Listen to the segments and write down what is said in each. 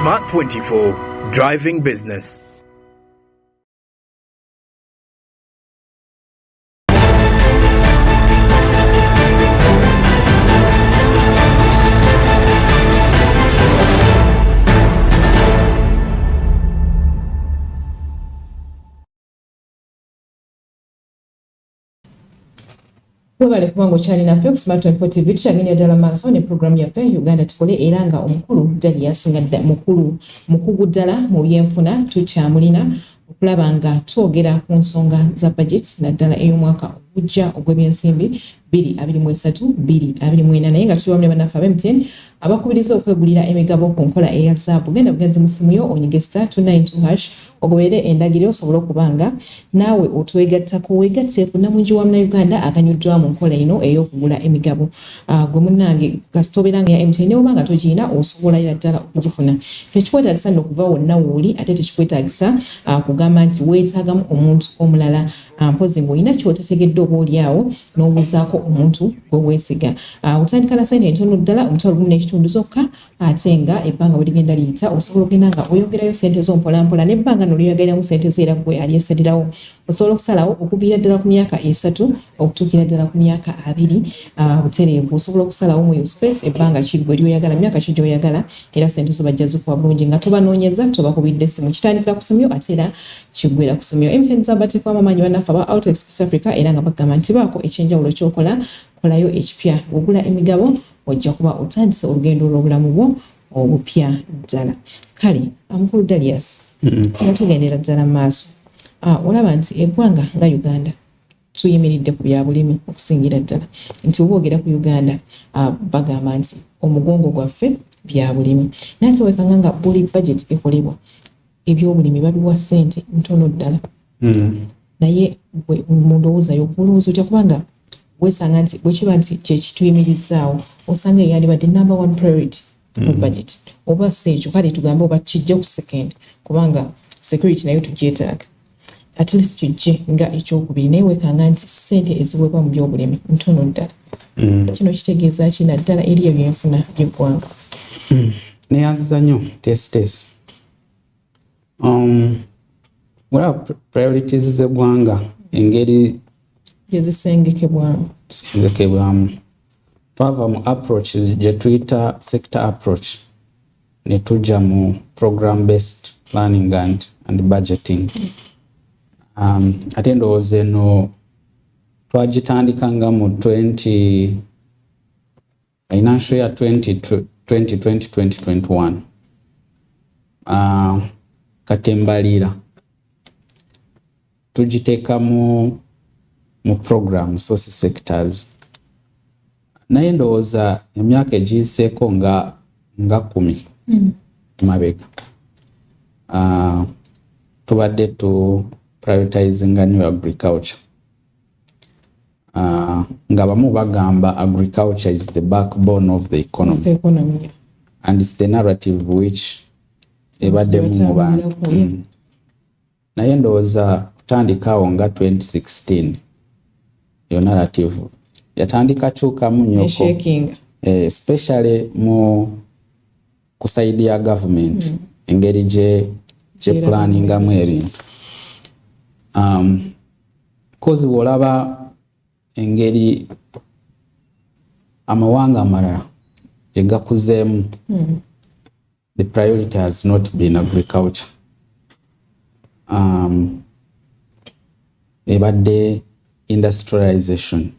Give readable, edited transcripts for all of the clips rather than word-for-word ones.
Smart 24, driving business. Webale kubango chali na Pep Smart 24 TV tuchanganya dala maaso ne programu ya Pep Uganda tukole eranga omukulu dali yasinga mukugu dala mu byenfuna tukyamulina okulabanga twogera ku nsonga za budget na dala ey'omwaka ogujja ogw'ebyensimbi 2023-2024 naye nga tuli wamu ne banaffe ab'MTN abakubiriza okwegulira emigabo ku nkola eya zaabu. Genda bugenzi mu simu yo onyige *292# ogoberere endagiro osobola okubanga naawe otwegattako weegatte ku Namungi wa Munnayuganda aganyuddwa mu nkola eno ey'okugula emigabo. Gwe munnange kasitoberanga ya MTN oba nga togiyina osobola ira ddala okugifuna. Tekikwetaagisa nno okuva wonna wooli ate tekikwetaagisa kugamba nti weetaagamu omuntu omulala mpozi ng'olina ky'otategedde oba oliawo n'obuuzaako omuntu gwe weesiga. Otandika na sayini entono ddala omutwalo gumu n'ekitundu zokka ate nga ebbanga bwe ligenda liyita osobola okugenda nga oyongerayo ssente zo mpolampola n'ebbanga n'olyoyagaliramu ssente zo era gwe ali esalirawo. Osobola okusalawo okuviira ddala ku myaka 3 okutuukira ddala ku myaka 2 butereevu. Osobola okusalawo mu yo space ebbanga ki gwe lyoyagala myaka ki gy'oyagala era ssente zo bajja zikuwa bulungi nga tobanoonyeza tobakubidde essimu. Kitandikira ku ssimu yo ate era kiggwera ku ssimu yo. MTN zabateekwa amaanyi bannaffe aba Out Express Africa era nga bagamba nti baako ekyenjawulo ky'okola kolayo ekipya. Ogula emigabo ojja kuba otandise olugendo lw'obulamu bwo obupya ddala. Kale amukulu Dalias tugendera ddala mu maaso. Olaba nti eggwanga nga Uganda tuyimiridde ku bya bulimi okusingira ddala nti oba ogera ku Uganda bagamba nti omugongo gwaffe bya bulimi naye ate wekanga nga buli budget ekolebwa ebyobulimi babiwa ssente ntono ddala. Naye mu ndowooza y'okulowooza otya kubanga weesanga nti bwe kiba nti kyekituyimirizaawo osanga eyandibadde number 1 priority mu budget oba si ekyo kale tugambe oba kijja ku second kubanga security nayo tugyetaaga at least kijje nga ekyokubiri naye weekanga nti ssente eziweebwa mu byobulimi ntono ddala. Kino kitegeeza ki naddala eri ebyenfuna by'eggwanga? Neyanziza nnyo test wala priorities z'eggwanga engeri gyezisengekebwamu twava mu approach gye tuyita sector approach ne tujja mu program based planning and budgeting. Ate ndowooza eno twagitandikanga mu financial year 2020-2021 kati embalirira tugiteeka mu program source sectors naye ndowooza emyaka egiyiseeko nga 10 mabega tubadde tu prioritizing new agriculture nga bamu bagamba agriculture is the backbone of the economy and it's the narrative which ebadde mu bantu. Naye ndowooza kutandikaawo nga 2016 yo narrative yatandika kyukamu nnyoko especially mu kusaidia government engeri gye planningamu ebintu. Kozi bw'olaba engeri amawanga amalala egakuzeemu the priority has not been agriculture. Ebadde industrialization.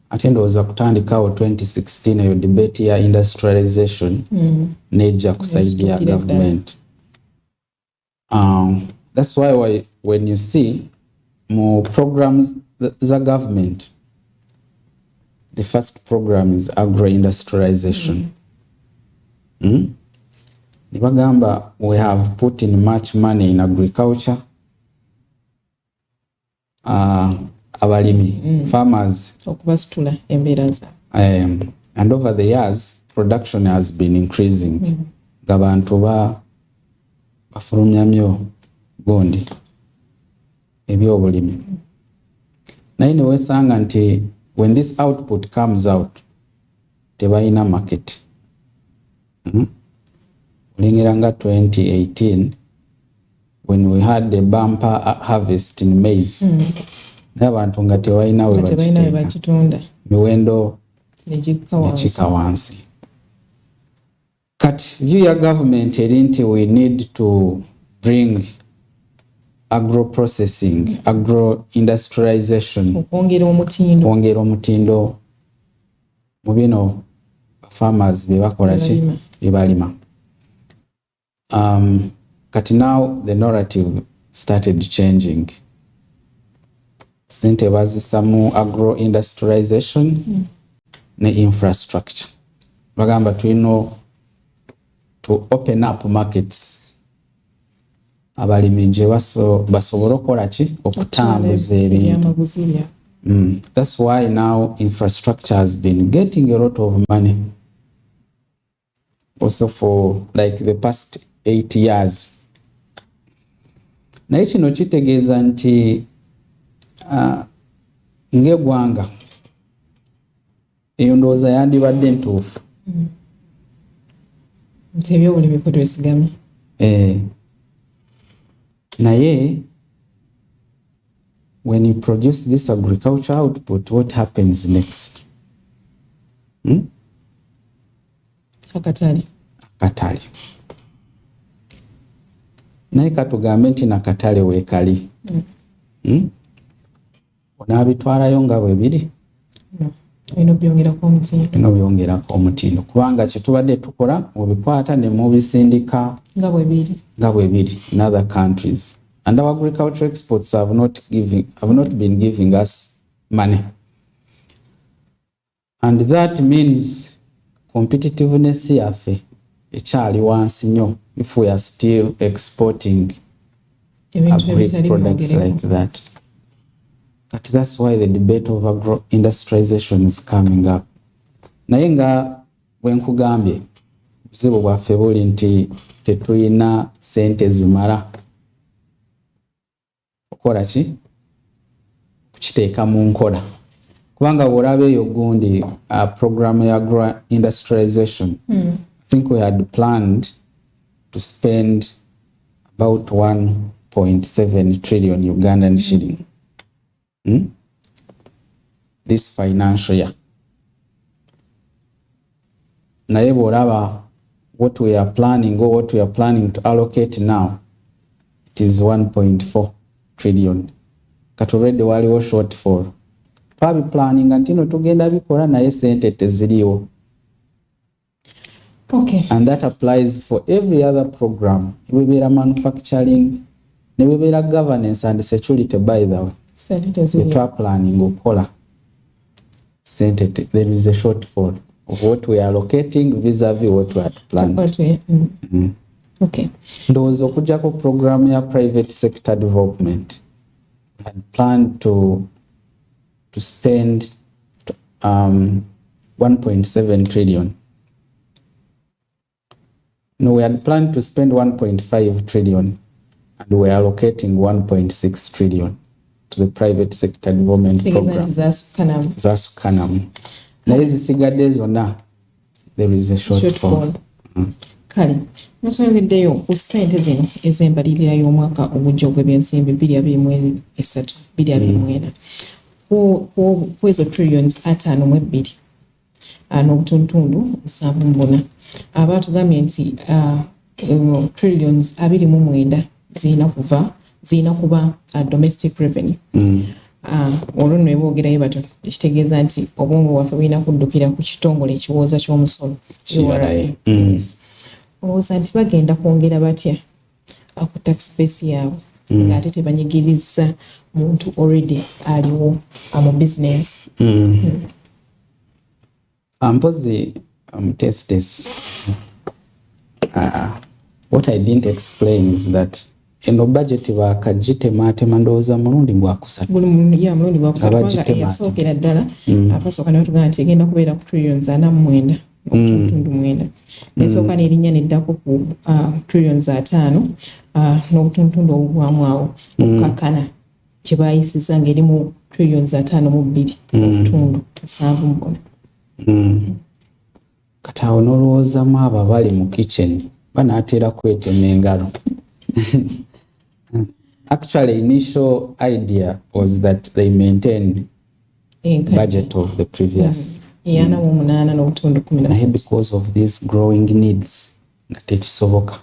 Ate ndowooza kutandikawo 2016 eyo debate ya industrialization nejja kusaidia government. That's why when you see more programs the government, the first program is agro-industrialization. Nibagamba we have put in much money in agriculture. Abalimi, farmers. Okubasitula embeera zaabwe. And over the years, production has been increasing. Gabantu bafulumya nnyo gondi ebyobulimi. Naye ne weesanga nti when this output comes out, tebalina market. olengera nga 2018 when we had the bumper harvest in maize n'abantu nga tebalina we bakiteeka miwendo negikka wansi. Kati view ya government eri nti we need to bring agro processing, agro industrialization, okwongera omutindo mu bino farmers bebakola ki bebalima. Kati now the narrative started changing. Sente bazisa mu agro industrialization ne infrastructure. Bagamba tulina to open up markets. Abalimi gye basobola okukola ki okutambuza ebintu. That's why now infrastructure has been getting a lot of money. Also for like the past 8 years. Naye kino kitegeeza nti ng'eggwanga eyo ndowooza yandibadde ntuufu. Nti ebyobulimi kwe twesigamye. Naye when you produce this agriculture output, what happens next? Akatali. Naye katugambe nti nakatale weekali. Onaabitwalayo nga bwe biri? Ino byongerako omutindo. Kubanga kye tubadde tukola mubikwata ne mubisindika nga bwe biri in other countries. And our agricultural exports have not been giving us money. And that means competitiveness yaffe ekyali wansi nnyo if we are still exporting agri products like that. But that's why the debate of agro-industrialization is coming up. Naye nga bwe nkugambye obuzibu bwaffe buli nti tetulina sente zimala okukola ki kukiteeka mu nkola. Kubanga bw'olaba eyo gundi program ya agro-industrialization, I think we had planned to spend about 1.7 trillion Ugandan shilling. This financial year. Naye bw'olaba what we are planning to allocate now, it is 1.4 trillion. Kati already waliwo shortfall. Twabi planning antino tugenda bikola naye sente teziriwo. Okay. And that applies for every other program. Ebeera manufacturing, nebeera governance and security, by the way. We are planning okukola. There is a shortfall of what we are allocating vis-a-vis what we had planned. Okay. Ndowooza okujjako program ya private sector development. We had planned to spend 1.7 trillion. No, we had planned to spend 1.5 trillion and we are allocating 1.6 trillion to the private sector development program. Zasukanamu. Naye zisigadde zonna there is a shortfall. Kale, natwongeddeyo ku ssente zino ez'embalirira y'omwaka ogujja ogw'ebyensimbi 2023-2024 ku ezo trillions 5.2 n'obutundu 7.4 abatugambye nti trillions 29 zirina kuba domestic revenue. Olwo nno eboogerayo bato ekitegeeza nti obwongo bwaffe bulina kuddukira ku kitongole ekiwooza ky'omusolo olowooza nti bagenda kwongera batya ku tax base yaabwe ng'ate tebanyigiriza muntu already aliwo mu business. Mpozi testes what I didn't explain is that eno budget bakagitematema ndowooza mulundi gwakusatu. Mulundi gwakusatu yasookera ddala akasooka naye tugamba nti egenda kubeera ku trillions 49 n'obutundu 9 nesooka n'erinnya neddako ku trillions 5 n'obutundu obubwamu awo okukakana kye baayisiza ng'eri mu trillions 5.2 n'obutundu 7.4. Kati awo n'olowoozamu abo abali mu kitchen banatera kwetema engalo. Actually, initial idea was that they maintained budget of the previous. Because of these growing needs, nga tekisoboka.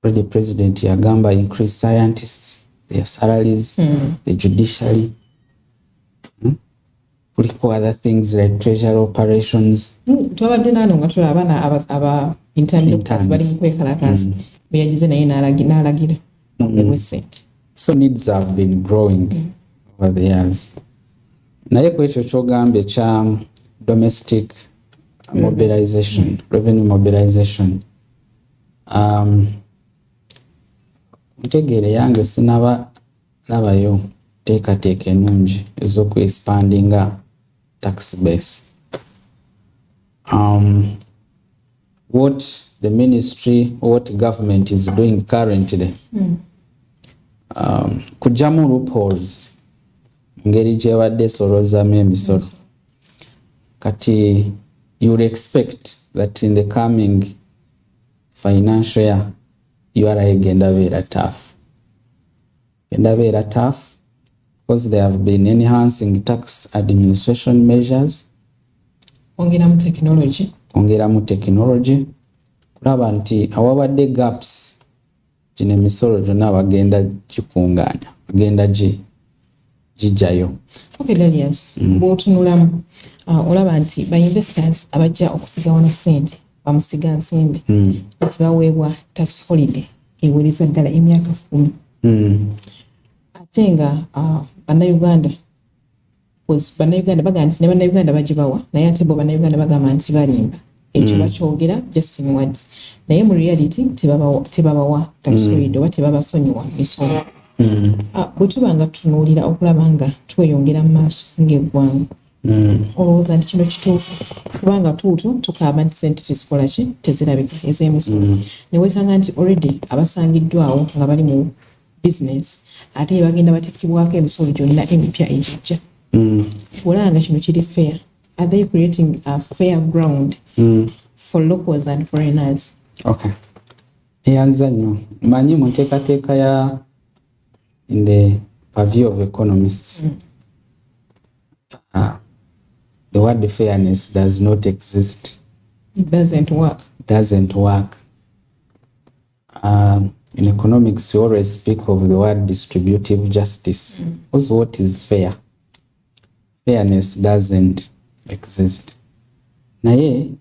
The president yagamba increase scientists, their salaries, the judiciary. Kuliko other things like treasury operations. Twabadde nano nga tulaba aba interns bali mu kwekalakaasa beyagize naye n'alagira. So needs have been growing over the years. Naye ku ekyo kyogambye kya domestic mobilization, revenue mobilization. Ntegeere yange sinaba labayo teekateeka ennungi ez'okuexpandinga tax base. What the ministry, what government is doing currently, kujamu loopholes ngeri gyebadde esoloozamu emisolo. Kati you would expect that in the coming financial year URA egenda beera tough. Egenda beera tough because they have been enhancing tax administration measures. Ongeramu technology. Kulaba nti awabadde gaps gino emisolo gyonna bagenda gikunganya, bagenda gijjayo. Okay, Darius, bw'otunulamu olaba nti ba investors abajja okusiga wano ssente bamusiga nsimbi nti baweebwa tax holiday ewereza ddala emyaka 10. Ate nga bannayuganda bagamba nti ne bannayuganda bagibawa naye ate bo bannayuganda bagamba nti balimba ekyo bakyogera just in words, naye mu reality tebabawa tax holiday oba tebabasonyiwa misolo. Bwe tuba nga tutunuulira okulaba nga tweyongera mu maaso ng'eggwanga, olowooza nti kino kituufu kubanga tuutu tukaaba nti ssente tezikola ki tezirabika ez'emisolo ne weekanga nti already abasangiddwawo nga bali mu business ate bagenda bateekebwako emisolo gyonna emipya egijja. Olaba nga kino kiri fair. Are they creating a fair ground for locals and foreigners? Okay. Eyanza nnyo manyi mu nteekateeka ya in the purview of economists. The word fairness does not exist. It doesn't work. It doesn't work. In economics, we always speak of the word distributive justice. Because what is fair? Fairness doesn't exist. Naye,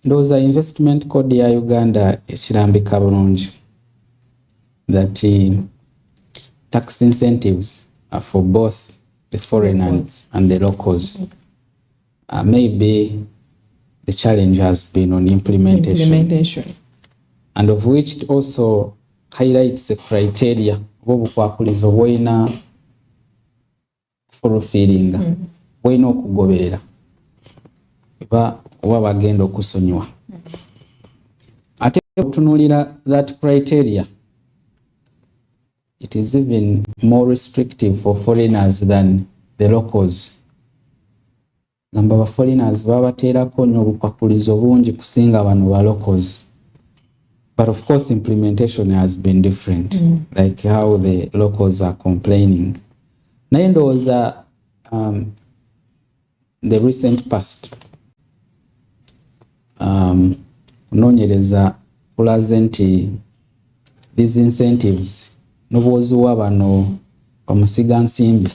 those are investment code ya Uganda ekirambika bulungi. That tax incentives are for both the foreigners and the locals. Maybe the challenge has been on implementation. And of which it also highlights the criteria obukwakulizo bwina fulfilling bwina okugoberera oba bagenda okusonyiwa. Ate okutunuulira that criteria, it is even more restrictive for foreigners than the locals. Gamba ba foreigners babateerako nnyo obukwakulizo bungi kusinga bano ba locals. But of course implementation has been different, like how the locals are complaining. Naye ndowooza the recent past kunoonyereza kulaze nti these incentives n'obwoziwa bano bamusiga nsimbi,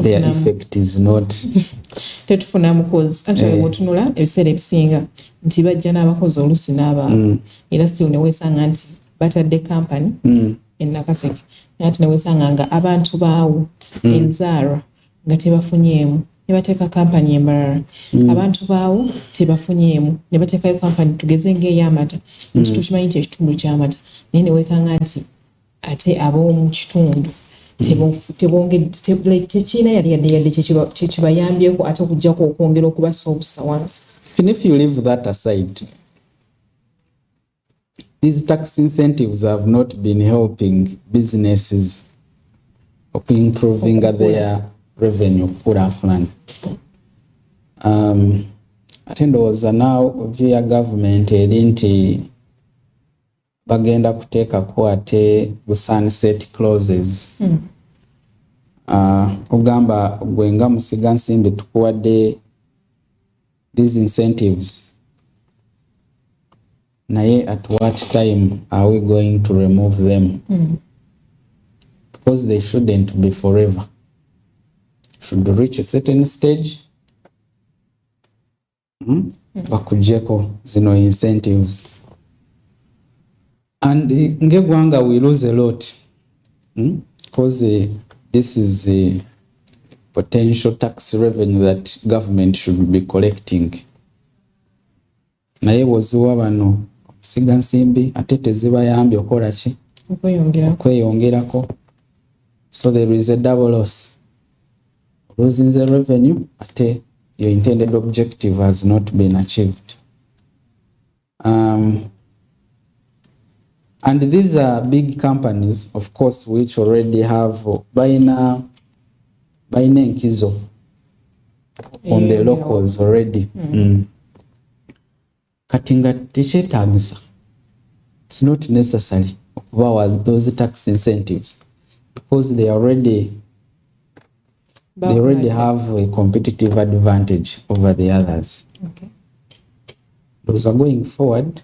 their effect is not tetufunamu cause actually bw'otunula ebiseera ebisinga nti bajja n'abakozi oluusi n'abaana era still ne weesanga nti batadde company Nakaseke naye ate ne weesanga nga abantu baawo enzaalwa nga tebafunyeemu ne bateeka company embalala abantu baawo tebafunyeemu ne bateekayo company tugeze ng'ey'amata nti tukimanyi nti ekitundu ky'amata naye ne weekanga nti ate ab'omu kitundu tekirina yadde kyekibayambyeko ate okuggyako okwongera okubassa obusa wansi. And if you leave that aside, these tax incentives have not been helping businesses or improving their revenue. ate ndowooza now via government eri nti bagenda kuteekako ate bu sunset clauses. Ogamba gwe nga musiga nsimbi tukuwadde these incentives, naye at what time are we going to remove them? Because they shouldn't be forever. Should reach a certain stage, bakujeko zino incentives. And ngegwanga we lose a lot, because this is a potential tax revenue that government should be collecting. Naye woziwa bano omusiga nsimbi ate tezibayambye okola ki? Okweyongerako. So there is a double loss. Losing the revenue ate your intended objective has not been achieved. And these are big companies, of course, which already have baina enkizo on the locals already. Katinga tekyetaagisa. It's not necessary okubawa those tax incentives because they already have a competitive advantage over the others. Okay. Those are going forward.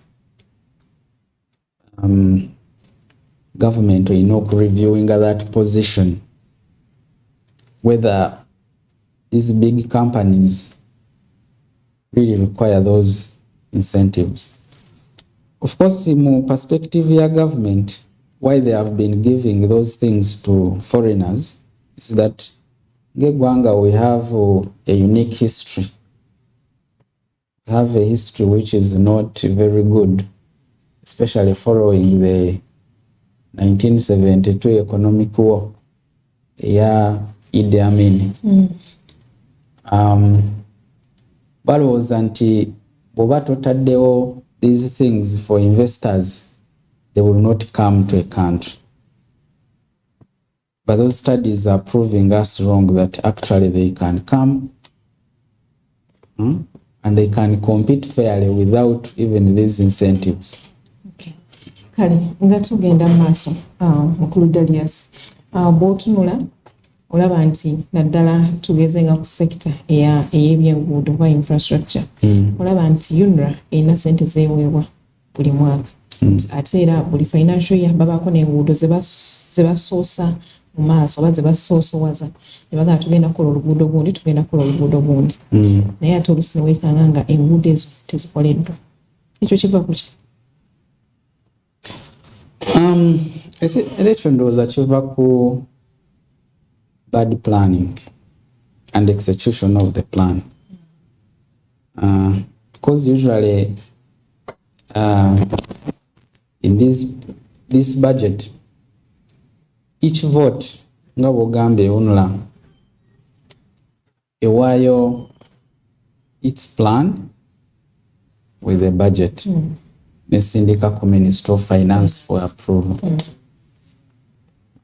Government will not reviewing that position, whether these big companies really require those incentives. Of course, in perspective of government, why they have been giving those things to foreigners is that Gegwanga, we have a unique history. We have a history which is not very good, especially following the 1972 economic war. Idi Amin. Balowooza nti bw'oba totaddewo these things for investors, they will not come to a country. But those studies are proving us wrong that actually they can come and they can compete fairly without even these incentives. Okay. Kale, nga tugenda maaso, Mukulu Darius, bw'otunula olaba nti naddala tugeze nga ku sekita ey'ebyenguudo oba infrastructure. Olaba nti UNRA erina ssente zeeweebwa buli mwaka. Ate era buli financial year babaako n'enguudo ze basoosa mu maaso oba ze basoosowaza. Ne bagamba tugenda kukola oluguudo gundi, tugenda kukola oluguudo gundi. Naye ate oluusi ne weekanga nga enguudo ezo tezikoleddwa. Ekyo kiva ku ki? Ekyo ndowooza kiva ku bad planning and execution of the plan. Because usually in this budget, each vote nga bw'ogambye UNRA ewaayo its plan with the budget. Nesindikako Minister of Finance for approval.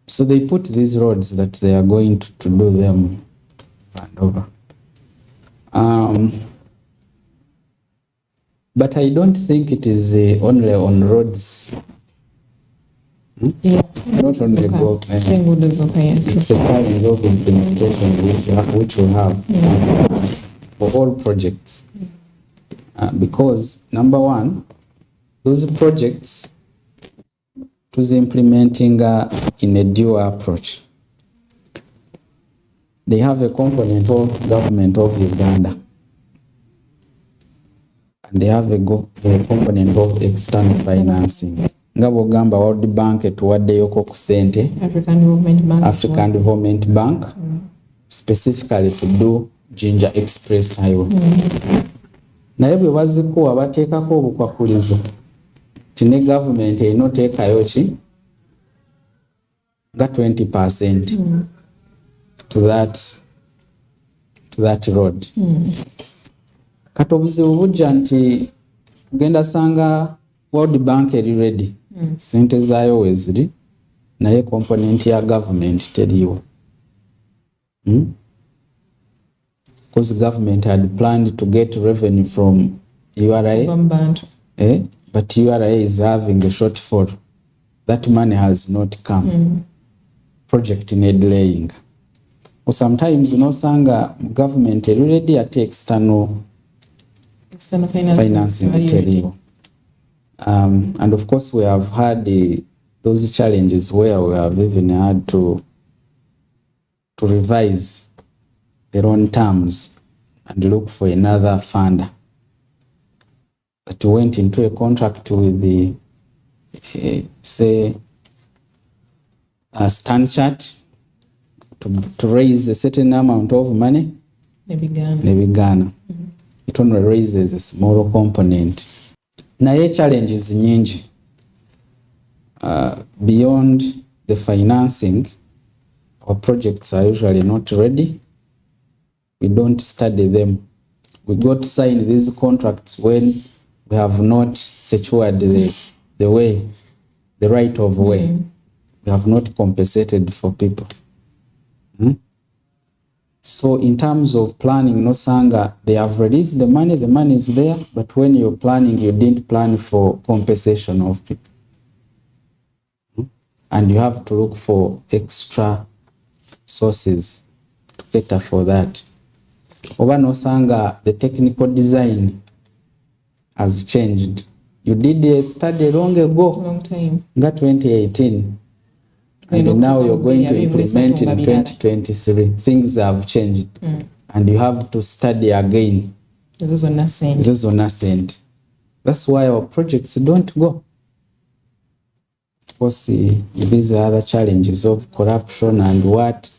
So they put these roads that they are going to do them and over. But I don't think it is only on roads. Not only go. It's a kind of implementation which we have for all projects. Because number one, those projects was implementing in a dual approach. They have a component of government of Uganda, and they have a component of external financing. Ngabo gamba World Bank tuwaddeyoko ku ssente African Development Bank specifically to do Jinja Express Highway. Naye bwe bazikuwa bateekako obukwakulizo tine government enoteekayo ki nga 20% to that road. Kati obuzibu bujja nti genda sanga World Bank eri ready, sente zaayo weziri, naye component ya government teriiwo. because the government had planned to get revenue from URA, but URA is having a shortfall. That money has not come. Project in delaying. Or sometimes sanga government already at external financing material. And of course we have had those challenges where we have even had to revise their own terms and look for another funder. That went into a contract with the say a stand chart to raise a certain amount of money. Nebigana. It only raises a small component. Naye challenges nyingi. Beyond the financing, our projects are usually not ready. We don't study them. We got to sign these contracts when we have not secured the way, the right of way. We have not compensated for people. So in terms of planning, nosanga, they have released the money is there, but when you're planning, you didn't plan for compensation of people. And you have to look for extra sources to cater for that. Oba nosanga, the technical design has changed. You did a study long time. 2018. And now you're going to implement in 2023. Things have changed. And you have to study again. This is nascent. That's why our projects don't go. Of course, these are other challenges of corruption and what.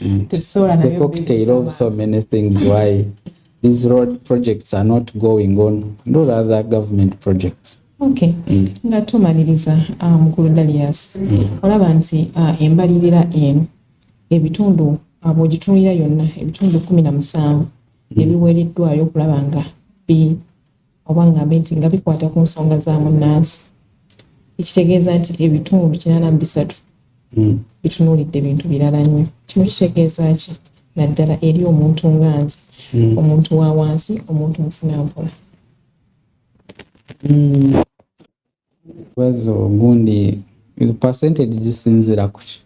It's a cocktail of so many things why these road projects are not going on. No other government projects. Okay. Nga tumaliriza mukulu Dalias. Olaba nti embalirira eno ebitundu bw'ogitunulira yonna ebitundu 17 ebiweereddwayo okulaba nga oba ngambe nti nga bikwata ku nsonga za munnansi. Ekitegeeza nti ebitundu 83 bitunulidde bintu birala nnyo. Kino kitegeeza ki naddala eri omuntu nga nze, omuntu wa wansi, omuntu mufunampola? Wezo gundi percentage gisinzira kuki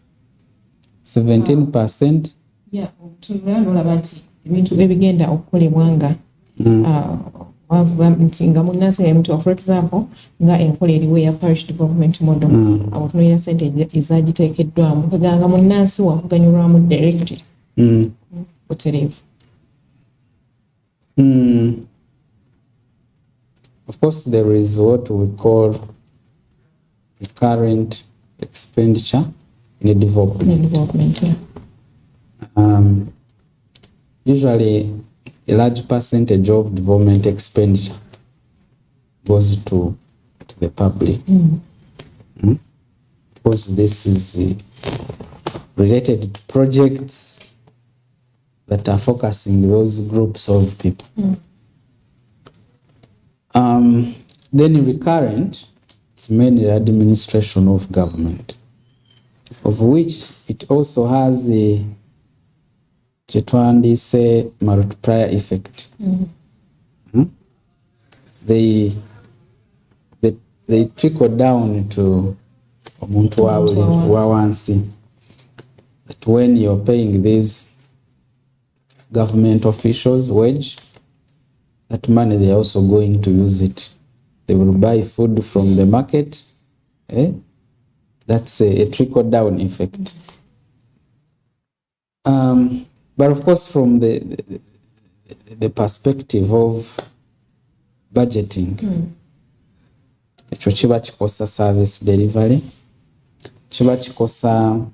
17%. Yeah, tulaba nti ebintu ebigenda okukolebwa nga nga munnansi emuntu, for example nga enkola eriwo eya parish development model, abatunulira sente ezagiteekeddwamu kaganga munnansi wakuganyulwamu directly butereevu. Of course, there is what we call recurrent expenditure in development. Usually, a large percentage of development expenditure goes to the public. Because this is related to projects that are focusing those groups of people. Then recurrent, it's mainly administration of government, of which it also has a say multiplier effect. They trickle down to omuntu wa wansi. That when you're paying these government officials wage, that money they're also going to use it. They will buy food from the market. That's a trickle down effect. But of course, from the perspective of budgeting, ekyo kiba kikosa service delivery, kiba kikosa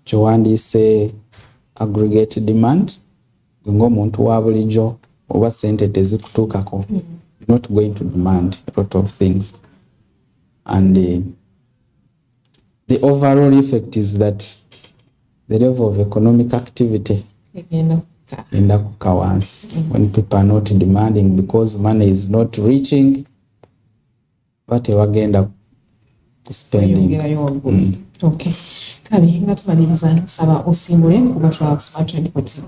kyewandiyise aggregate demand, ng'omuntu wa bulijjo oba sente tezikutuukako. You're not going to demand a lot of things. And the overall effect is that the level of economic activity in the kawansi, when people are not demanding because money is not reaching, but wagenda spending. Okay. Kale nga tumaliriza nsaba osimbule kuba twa Smart 24.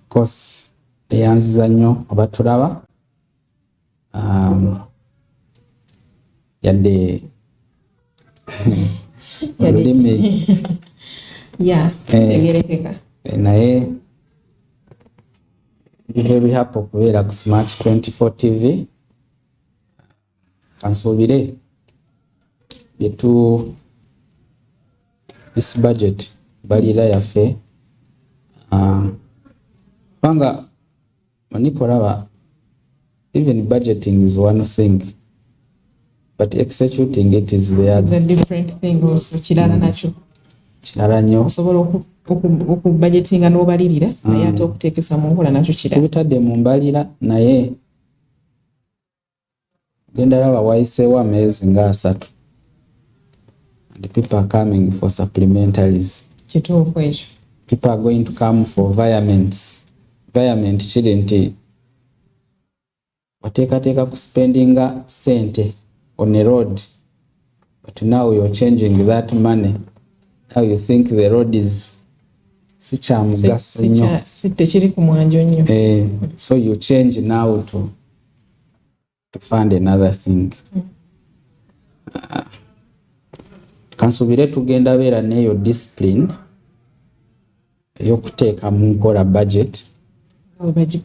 course eyanziza nnyo abatulaba yadde olulimi tegerekeka naye very happy okubeera ku Smart 24 TV. Kansuubire this budget balira yaffe kubanga manikolaba even budgeting is one thing but executing it is the other. It's a different thing also. Kirala nakyo kirala nnyo osobola okubudgetinga n'obalirira naye ate okuteekesa mu nkola nakyo kirala. Kubitadde mu mbalira naye genda laba wayiseewo amezi nga 3 and people are coming for supplementaries. Kituufu ekyo. People are going to come for environment kiri nti wateekateeka ku spendinga sente on a road but now you're changing that money. Now you think the road is si kya mugaso nnyo, tekiri ku mwanjo nnyo. So you change now to fund another thing. Kansuubire tugenda beera neeyo discipline ey'okuteeka mu nkola budget.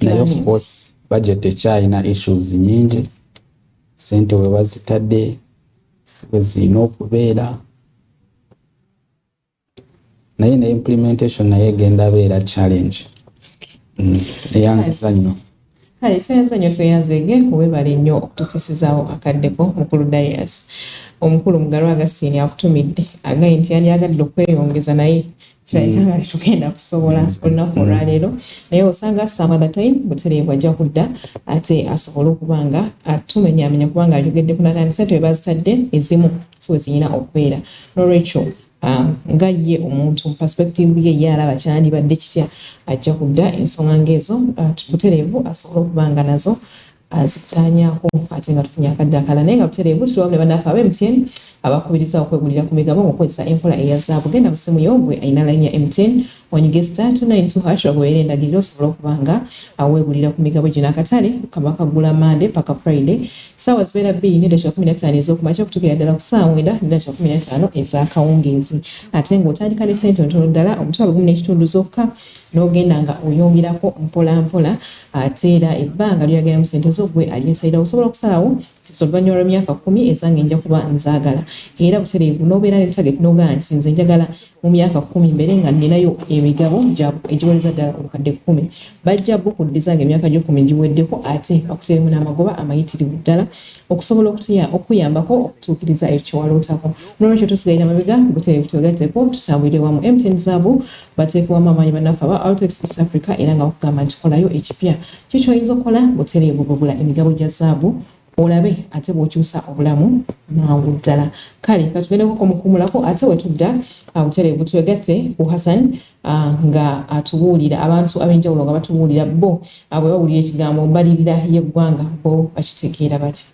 Naye of course budget ekyalina issues nyingi, sente we bazitadde we zirina okubeera, naye ne implementation naye egenda beera challenge. Eyanziza nnyo. Kale tuyanza nnyo tuyanzege webale nnyo okutufiisizaawo akaddeko mukulu Darius. Omukulu mugalo agasiini akutumidde agaye nti yali agadde okweyongeza naye kirabika nga tugenda kusobola olunaku olwaleero naye osanga some other time butereevu ajja kudda ate asobole okubanga atumenyaamenya kubanga ayogedde ku nagani sente we bazitadde ezimu so ziyina okubeera n'olwekyo nga ye omuntu mu perspective ye alaba kyandibadde kitya ajja kudda ensonga ng'ezo butereevu asobole okubanga nazo azitaanyaako ate nga tufunye akadde akalala naye nga butereevu tuli bannaffe aba MTN abakubiriza okwegulira ku migabo ng'okozesa enkola eya zaabu. Genda mu ssimu yo gwe alina layini ya MTN onyige *292# ogoberera endagiriro osobole okubanga weegulira ku migabo gino. Akatale kaba kagula Monday paka Friday ssaawa zibeera 2:15 ez'okumakya okutuukira ddala ku ssaawa 9:15 ez'akawungeezi ate ng'otandika ne ssente ntono ddala omutwalo 1.5 zokka n'ogenda nga oyongerako mpola mpola ate era ebbanga ly'oyagala mu ssente zo gwe ali insayira osobola okusalawo oluvannyuma lw'emyaka 10 ezange nja kuba nzaagala era butereevu n'obeera ne target n'ogaa nti nze njagala mu myaka 10 mbere nga ninayo emigabo egiwoleza ddala obukadde 10 bajja bukuddiza nga emyaka gyo 10 giweddeko ate bakuteeremu n'amagoba amayitirivu ddala okusobola okuyambako okutuukiriza ekyo kyewalootako. N'olwekyo tosigalira mabega butereevu twegatteko tutambulire wamu. MTN zaabu bateeke wamu amaanyi bannaffe aba Altex East Africa era nga bakugamba nti kolayo ekipya kikyoyinza okukola butereevu bwegula emigabo gya zaabu olabe ate bw'okyusa obulamu mangu ddala. Kale katugendeko mukumulako ate wetudda butereevu twegatte ku Hassan nga atubuulira abantu ab'enjawulo nga batubuulira bo bwe bawulira ekigambo mbalirira y'eggwanga bo bakitegeera bati.